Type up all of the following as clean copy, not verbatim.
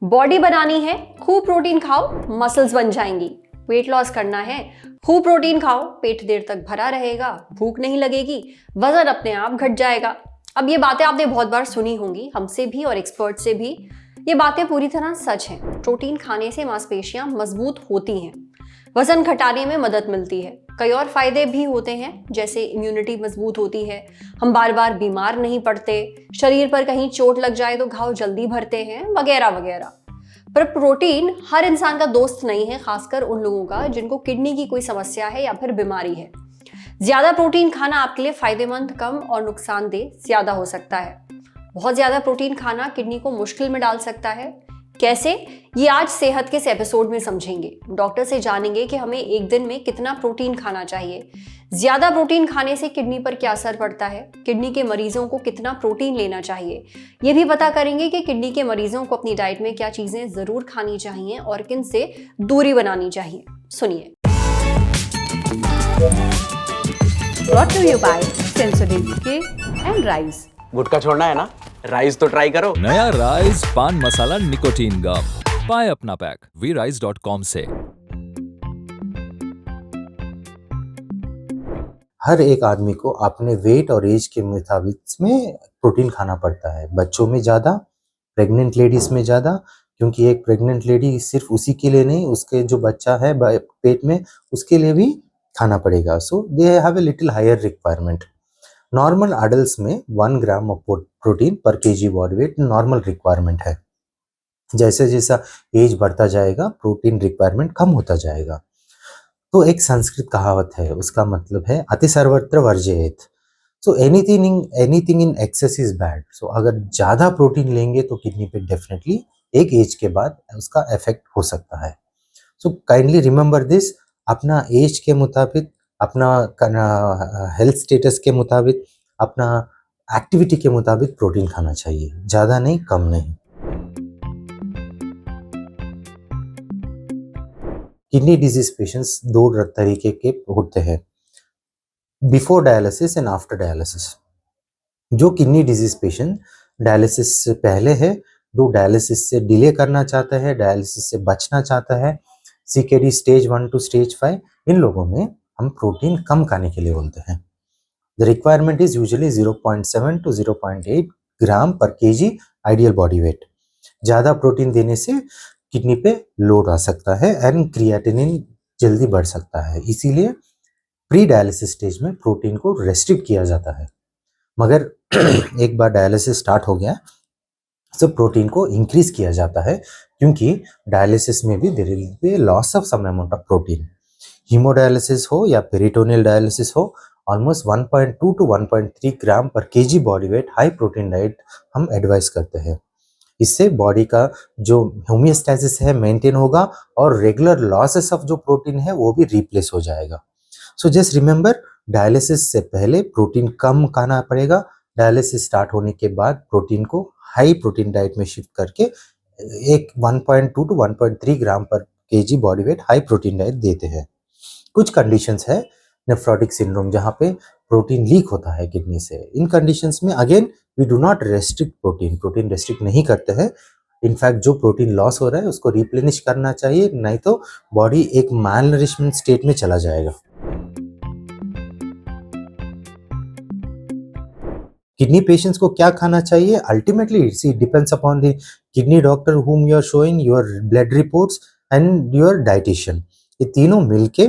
Body बनानी है, खूब प्रोटीन खाओ, मसल्स बन जाएंगी। वेट लॉस करना है, खूब प्रोटीन खाओ, पेट देर तक भरा रहेगा, भूख नहीं लगेगी, वजन अपने आप घट जाएगा। अब ये बातें आपने बहुत बार सुनी होंगी, हमसे भी और एक्सपर्ट से भी। ये बातें पूरी तरह सच हैं। प्रोटीन खाने से मांसपेशियां मजबूत होती हैं, वजन घटाने में मदद मिलती है, कई और फायदे भी होते हैं, जैसे इम्यूनिटी मजबूत होती है, हम बार बार बीमार नहीं पड़ते, शरीर पर कहीं चोट लग जाए तो घाव जल्दी भरते हैं, वगैरह वगैरह। पर प्रोटीन हर इंसान का दोस्त नहीं है, खासकर उन लोगों का जिनको किडनी की कोई समस्या है या फिर बीमारी है। ज्यादा प्रोटीन खाना आपके लिए फायदेमंद कम और नुकसानदेह ज्यादा हो सकता है। बहुत ज्यादा प्रोटीन खाना किडनी को मुश्किल में डाल सकता है। कैसे, ये आज सेहत के इस एपिसोड में समझेंगे। डॉक्टर से जानेंगे कि हमें एक दिन में कितना प्रोटीन खाना चाहिए, ज्यादा प्रोटीन खाने से किडनी पर क्या असर पड़ता है, किडनी के मरीजों को कितना प्रोटीन लेना चाहिए। ये भी पता करेंगे कि किडनी के मरीजों को अपनी डाइट में क्या चीजें जरूर खानी चाहिए और किन से दूरी बनानी चाहिए। सुनिए। Brought to you by Sensodyne UK and Rise। गुटखा छोड़ना है ना, राइस तो ट्राई करो। नया राइस पान मसाला निकोटीन गम, पाए अपना पैक vrise.com से। हर एक आदमी को अपने वेट और एज के मुताबिक में प्रोटीन खाना पड़ता है। बच्चों में ज़्यादा, प्रेग्नेंट लेडीज में ज़्यादा, क्योंकि एक प्रेग्नेंट लेडी सिर्फ उसी के लिए नहीं, उसके जो बच्चा है पेट में उसके लिए भी खाना पड़ेगा। So they have a little higher requirement. Normal adults में 1 ग्राम ऑफ प्रोटीन पर KG body weight normal requirement है। जैसे जैसा एज बढ़ता जाएगा प्रोटीन रिक्वायरमेंट कम होता जाएगा। तो एक संस्कृत कहावत है, उसका मतलब है अति सर्वत्र वर्जयेत। So anything in excess is bad. So अगर ज़्यादा प्रोटीन लेंगे तो किडनी पे डेफिनेटली एक एज के बाद उसका इफेक्ट हो सकता है। सो काइंडली रिमेंबर दिस, अपना एज के मुताबिक, अपना हेल्थ स्टेटस के मुताबिक, अपना एक्टिविटी के मुताबिक प्रोटीन खाना चाहिए, ज़्यादा नहीं कम नहीं। किडनी डिजीज पेशेंट्स 2 तरीके के होते हैं, before dialysis and after dialysis. जो किडनी डिजीज पेशेंट डायलिसिस से पहले है, जो डायलिसिस से डिले करना चाहता है, डायलिसिस से बचना चाहता है, CKD स्टेज 1 टू स्टेज 5, इन लोगों में हम प्रोटीन कम खाने के लिए बोलते हैं। The requirement is usually 0.7 to 0.8 gram per KG ideal body weight. ज़्यादा प्रोटीन देने से किडनी पे लोड आ सकता है एंड क्रिएटिनिन जल्दी बढ़ सकता है, इसीलिए प्री डायलिसिस स्टेज में प्रोटीन को रेस्ट्रिक्ट किया जाता है। मगर एक बार डायलिसिस स्टार्ट हो गया तो प्रोटीन को इंक्रीज किया जाता है, क्योंकि डायलिसिस में भी there will be loss of some amount of protein. Hemodialysis हो या पेरिटोनियल डायलिसिस हो, almost 1.2 to 1.3 gram per KG body weight high protein diet हम एडवाइस करते हैं। इससे बॉडी का जो होमियोस्टैसिस है मेंटेन होगा और रेगुलर लॉसेस ऑफ जो प्रोटीन है वो भी रिप्लेस हो जाएगा। सो जस्ट रिमेंबर, डायलिसिस से पहले प्रोटीन कम खाना पड़ेगा, डायलिसिस स्टार्ट होने के बाद प्रोटीन को हाई प्रोटीन डाइट में शिफ्ट करके एक 1.2 to 1.3 gram per KG body weight high protein diet देते हैं। कुछ कंडीशंस है, नेफ्रोटिक सिंड्रोम, जहाँ पे प्रोटीन लीक होता है किडनी से। इन कंडीशंस में again we do not restrict protein restrict नहीं करते हैं। इनफैक्ट जो प्रोटीन लॉस हो रहा है उसको रिप्लेनिश करना चाहिए, नहीं तो बॉडी एक मालनरिशमेंट स्टेट में चला जाएगा। किडनी पेशेंट्स को क्या खाना चाहिए? Ultimately it depends upon the kidney doctor whom you are showing, your blood reports and your dietitian। ये तीनों मिलके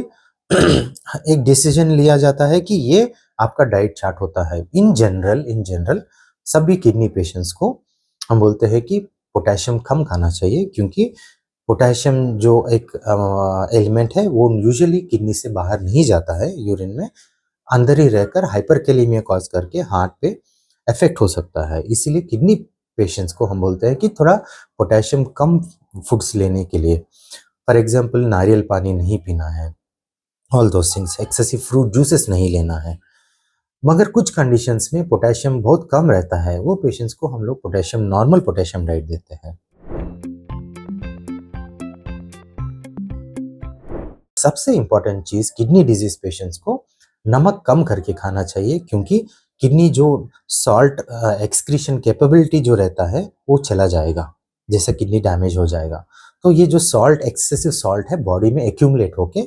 एक डिसीजन लिया जाता है कि ये आपका डाइट चार्ट होता है। इन जनरल सभी किडनी पेशेंट्स को हम बोलते हैं कि पोटेशियम कम खाना चाहिए, क्योंकि पोटेशियम जो एक एलिमेंट है वो यूजुअली किडनी से बाहर नहीं जाता है, यूरिन में अंदर ही रहकर हाइपरकैलेमिया कॉज करके हार्ट पे इफेक्ट हो सकता है। इसीलिए किडनी पेशेंट्स को हम बोलते हैं कि थोड़ा पोटेशियम कम फूड्स लेने के लिए, फॉर एग्जांपल नारियल पानी नहीं पीना है, all those things, excessive fruit juices नहीं लेना है। मगर कुछ कंडीशंस में पोटेशियम बहुत कम रहता है, वो पेशेंट्स को हम लोग पोटेशियम नॉर्मल पोटेशियम डाइट देते हैं। सबसे इंपॉर्टेंट चीज, किडनी डिजीज पेशेंट्स को नमक कम करके खाना चाहिए, क्योंकि किडनी जो सॉल्ट एक्सक्रीशन कैपेबिलिटी जो रहता है वो चला जाएगा। जैसे किडनी डैमेज हो जाएगा। तो ये जो सॉल्ट, एक्सेसिव सॉल्ट है, बॉडी में एक्यूमुलेट होके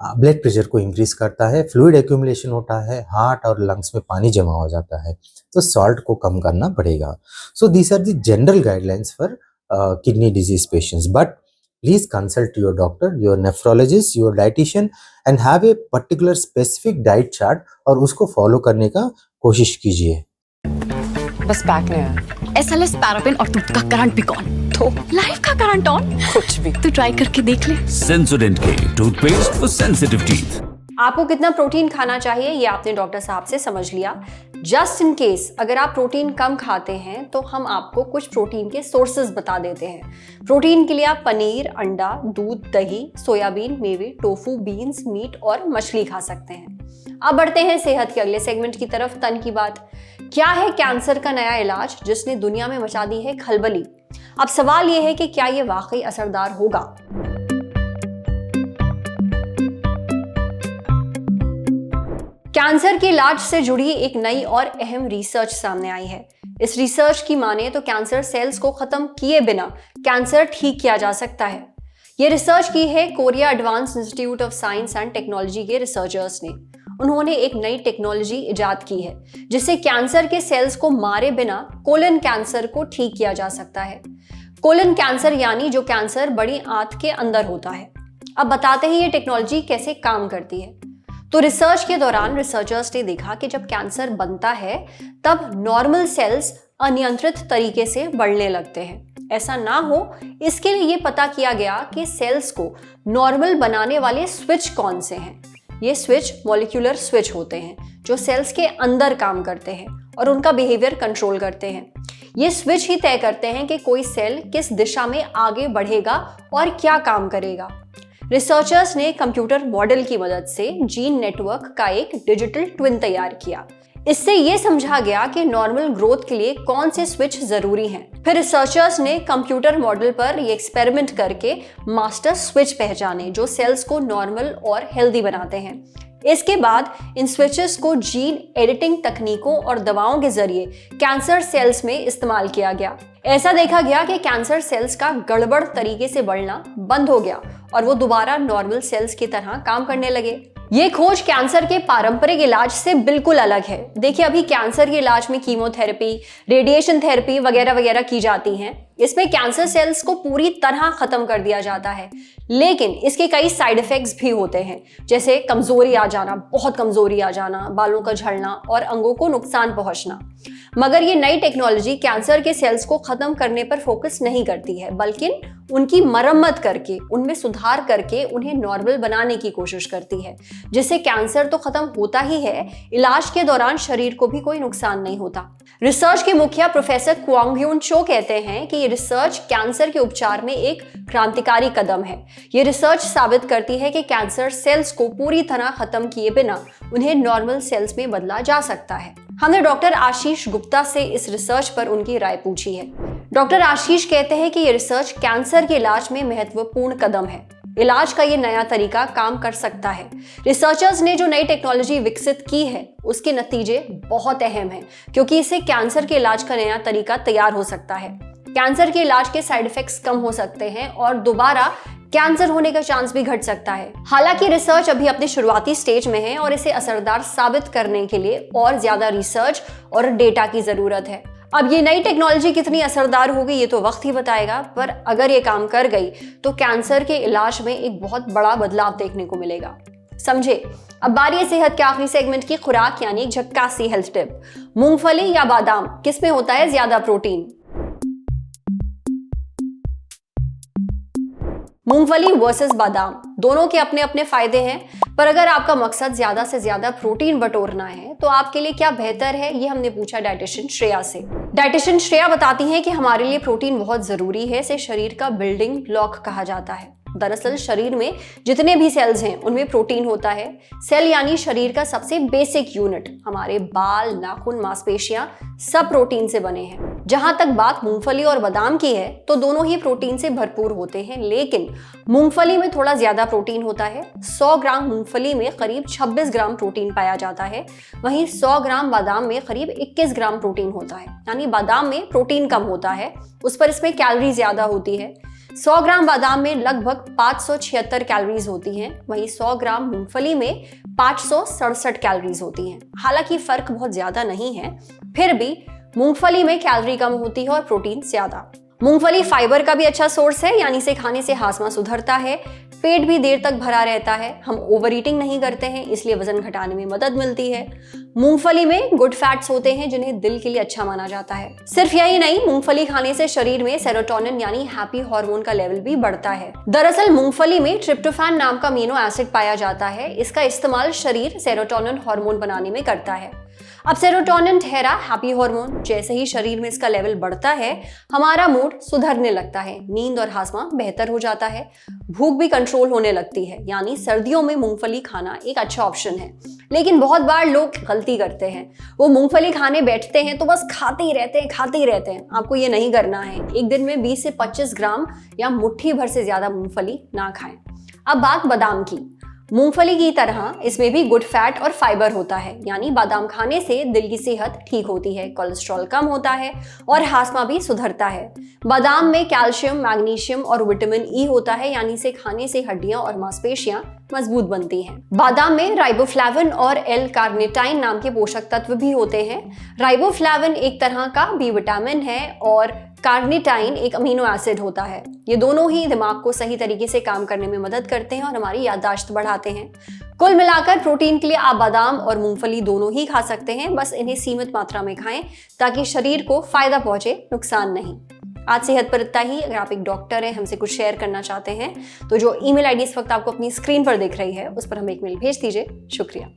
ब्लड प्रेशर को इंक्रीज करता है, फ्लूइड एक्यूमुलेशन होता है, हार्ट और लंग्स में पानी जमा हो जाता है, तो सॉल्ट को कम करना पड़ेगा। So these are the general guidelines for kidney disease patients, but please consult your doctor, your nephrologist, your dietitian and have a particular specific diet chart और उसको फॉलो करने का कोशिश कीजिए। बस बैक नहीं आया। SLS पैराबिन और दूध का करंट भी कौन? तो लाइफ का करंट ऑन? कुछ भी। तो ट्राई करके देख ले। सेंसोडेंट के टूथपेस्ट फॉर सेंसिटिव टीथ। आपको कितना प्रोटीन खाना चाहिए ये आपने डॉक्टर साहब से समझ लिया। जस्ट इन केस अगर आप प्रोटीन कम खाते हैं तो हम आपको कुछ प्रोटीन के सोर्सेज बता देते हैं। प्रोटीन के लिए आप पनीर, अंडा, दूध, दही, सोयाबीन, मेवे, टोफू, बीन्स, मीट और मछली खा सकते हैं। अब बढ़ते हैं सेहत के अगले सेगमेंट की तरफ, तन की बात। क्या है कैंसर का नया इलाज जिसने दुनिया में मचा दी है खलबली? अब सवाल यह है कि क्या ये वाकई असरदार होगा? कैंसर के इलाज से जुड़ी एक नई और अहम रिसर्च सामने आई है। इस रिसर्च की माने तो कैंसर सेल्स को खत्म किए बिना कैंसर ठीक किया जा सकता है। यह रिसर्च की है Korea advance institute of science and technology के रिसर्चर्स ने। उन्होंने एक नई टेक्नोलॉजी इजाद की है जिससे कैंसर के सेल्स को मारे बिना कोलन कैंसर को ठीक किया जा सकता है। कोलन कैंसर यानी जो कैंसर बड़ी आंत के अंदर होता है। अब बताते हैं ये टेक्नोलॉजी कैसे काम करती है। तो रिसर्च के दौरान रिसर्चर्स ने देखा कि जब कैंसर बनता है तब नॉर्मल सेल्स अनियंत्रित तरीके से बढ़ने लगते हैं। ऐसा ना हो इसके लिए ये पता किया गया कि सेल्स को नॉर्मल बनाने वाले स्विच कौन से हैं। ये स्विच मॉलिक्यूलर स्विच होते हैं जो सेल्स के अंदर काम करते हैं और उनका बिहेवियर कंट्रोल करते हैं। ये स्विच ही तय करते हैं कि कोई सेल किस दिशा में आगे बढ़ेगा और क्या काम करेगा। रिसर्चर्स ने कंप्यूटर मॉडल की मदद से जीन नेटवर्क का एक डिजिटल ट्विन तैयार किया। इससे ये समझा गया कि नॉर्मल ग्रोथ के लिए कौन से स्विच जरूरी हैं। फिर रिसर्चर्स ने कंप्यूटर मॉडल पर ये एक्सपेरिमेंट करके मास्टर स्विच पहचाने जो सेल्स को नॉर्मल और हेल्दी बनाते हैं। इसके बाद इन स्विचेस को जीन एडिटिंग तकनीकों और दवाओं के जरिए कैंसर सेल्स में इस्तेमाल किया गया। ऐसा देखा गया कि कैंसर सेल्स का गड़बड़ तरीके से बढ़ना बंद हो गया और वो दोबारा नॉर्मल सेल्स की तरह काम करने लगे। ये खोज कैंसर के पारंपरिक इलाज से बिल्कुल अलग है। देखिए, अभी कैंसर के इलाज में कीमोथेरेपी, रेडिएशन थेरेपी वगैरह वगैरह की जाती हैं। इसमें कैंसर सेल्स को पूरी तरह खत्म कर दिया जाता है, लेकिन इसके कई साइड इफेक्ट्स भी होते हैं, जैसे कमजोरी आ जाना, बहुत कमजोरी आ जाना, बालों का झड़ना और अंगों को नुकसान पहुंचना। मगर ये नई टेक्नोलॉजी कैंसर के सेल्स को खत्म करने पर फोकस नहीं करती है, बल्कि उनकी मरम्मत करके, उनमें सुधार करके उन्हें नॉर्मल बनाने की कोशिश करती है, जिससे कैंसर तो खत्म होता ही है, इलाज के दौरान शरीर को भी कोई नुकसान नहीं होता। रिसर्च के मुखिया प्रोफेसर क्वांग ह्यून चो कहते हैं कि ये रिसर्च कैंसर के उपचार में एक क्रांतिकारी कदम है। ये रिसर्च साबित करती है कि कैंसर सेल्स को पूरी तरह खत्म किए बिना उन्हें नॉर्मल सेल्स में बदला जा सकता है। हमने डॉक्टर आशीष गुप्ता से इस रिसर्च पर उनकी राय पूछी है। डॉक्टर आशीष कहते हैं कि ये रिसर्च कैंसर के इलाज में महत्वपूर्ण कदम है। इलाज का ये नया तरीका काम कर सकता है। रिसर्चर्स ने जो नई टेक्नोलॉजी विकसित की है उसके नतीजे बहुत अहम हैं, क्योंकि इससे कैंसर के इलाज का नया तरीका तैयार हो सकता है। कैंसर के इलाज के साइड इफेक्ट्स कम हो सकते हैं और दोबारा कैंसर होने का चांस भी घट सकता है। हालांकि रिसर्च अभी अपने शुरुआती स्टेज में है और इसे असरदार साबित करने के लिए और ज्यादा रिसर्च और डेटा की जरूरत है। अब ये नई टेक्नोलॉजी कितनी असरदार होगी ये तो वक्त ही बताएगा, पर अगर ये काम कर गई तो कैंसर के इलाज में एक बहुत बड़ा बदलाव देखने को मिलेगा। समझे? अब बारी है सेहत के आखिरी सेगमेंट की, खुराक यानी एक झक्कासी हेल्थ टिप। मूंगफली या बादाम, किसमें होता है ज्यादा प्रोटीन? मूंगफली वर्सेस बादाम, दोनों के अपने अपने फायदे हैं, पर अगर आपका मकसद ज्यादा से ज्यादा प्रोटीन बटोरना है तो आपके लिए क्या बेहतर है, ये हमने पूछा डाइटिशियन श्रेया से। डाइटिशियन श्रेया बताती हैं कि हमारे लिए प्रोटीन बहुत जरूरी है, इसे शरीर का बिल्डिंग ब्लॉक कहा जाता है। दरअसल शरीर में जितने भी सेल्स हैं उनमें प्रोटीन होता है। सेल यानी शरीर का सबसे बेसिक यूनिट। हमारे बाल, नाखून, मांसपेशियां सब प्रोटीन से बने हैं। जहां तक बात मूंगफली और बादाम की है तो दोनों ही प्रोटीन से भरपूर होते हैं, लेकिन मूंगफली में थोड़ा ज्यादा प्रोटीन होता है। 100 ग्राम मूंगफली में करीब 26 ग्राम प्रोटीन पाया जाता है, वहीं 100 ग्राम बादाम में करीब 21 ग्राम प्रोटीन होता है। यानी बादाम में प्रोटीन कम होता है, उस पर इसमें कैलोरी ज्यादा होती है। 100 ग्राम बादाम में लगभग 576 कैलोरीज होती हैं, वहीं 100 ग्राम मूंगफली में 567 कैलोरीज होती हैं। हालांकि फर्क बहुत ज्यादा नहीं है, फिर भी मूंगफली में कैलोरी कम होती है और प्रोटीन ज्यादा। मूंगफली फाइबर का भी अच्छा सोर्स है, यानी इसे खाने से हाजमा सुधरता है, पेट भी देर तक भरा रहता है। हम ओवर ईटिंग नहीं करते हैं, इसलिए वजन घटाने में मदद मिलती है। मूंगफली में गुड फैट्स होते हैं जिन्हें दिल के लिए अच्छा माना जाता है। सिर्फ यही नहीं, मूंगफली खाने से शरीर में सेरोटोनिन यानी हैप्पी हार्मोन का लेवल भी बढ़ता है। दरअसल मूंगफली में ट्रिप्टोफैन नाम का अमीनो एसिड पाया जाता है। इसका इस्तेमाल शरीर सेरोटोनिन हार्मोन बनाने में करता है। अब सेरोटोनिन ठहरा हैप्पी हार्मोन, जैसे ही शरीर में इसका लेवल बढ़ता है हमारा मूड सुधरने लगता है, नींद और हाजमा बेहतर हो जाता है, भूख भी कंट्रोल होने लगती है। यानी सर्दियों में मूंगफली खाना एक अच्छा ऑप्शन है। लेकिन बहुत बार लोग गलती करते हैं, वो मूंगफली खाने बैठते हैं तो बस खाते ही रहते हैं। आपको ये नहीं करना है। एक दिन में 20 से 25 ग्राम या मुट्ठी भर से ज्यादा मूंगफली ना खाएं। अब बात बादाम की। मूंगफली की तरह इसमें भी गुड फैट और फाइबर होता है, यानी बादाम खाने से दिल की सेहत ठीक होती है, कोलेस्ट्रॉल कम होता है और हाजमा भी सुधरता है। बादाम में कैल्शियम, मैग्नीशियम और विटामिन ई होता है, यानी इसे खाने से हड्डियां और मांसपेशियां मजबूत बनती हैं। बादाम में राइबोफ्लेविन और एल कार्निटाइन नाम के पोषक तत्व भी होते हैं। राइबोफ्लेविन एक तरह का बी विटामिन है और कार्निटाइन एक अमीनो एसिड होता है। ये दोनों ही दिमाग को सही तरीके से काम करने में मदद करते हैं और हमारी याददाश्त बढ़ाते हैं। कुल मिलाकर प्रोटीन के लिए आप बादाम और मूंगफली दोनों ही खा सकते हैं, बस इन्हें सीमित मात्रा में खाएं ताकि शरीर को फायदा पहुंचे, नुकसान नहीं। आज सेहत पर इतना ही। अगर आप एक डॉक्टर हैं, हमसे कुछ शेयर करना चाहते हैं तो जो ईमेल आईडी इस वक्त आपको अपनी स्क्रीन पर दिख रही है उस पर हमें एक मेल भेज दीजिए। शुक्रिया।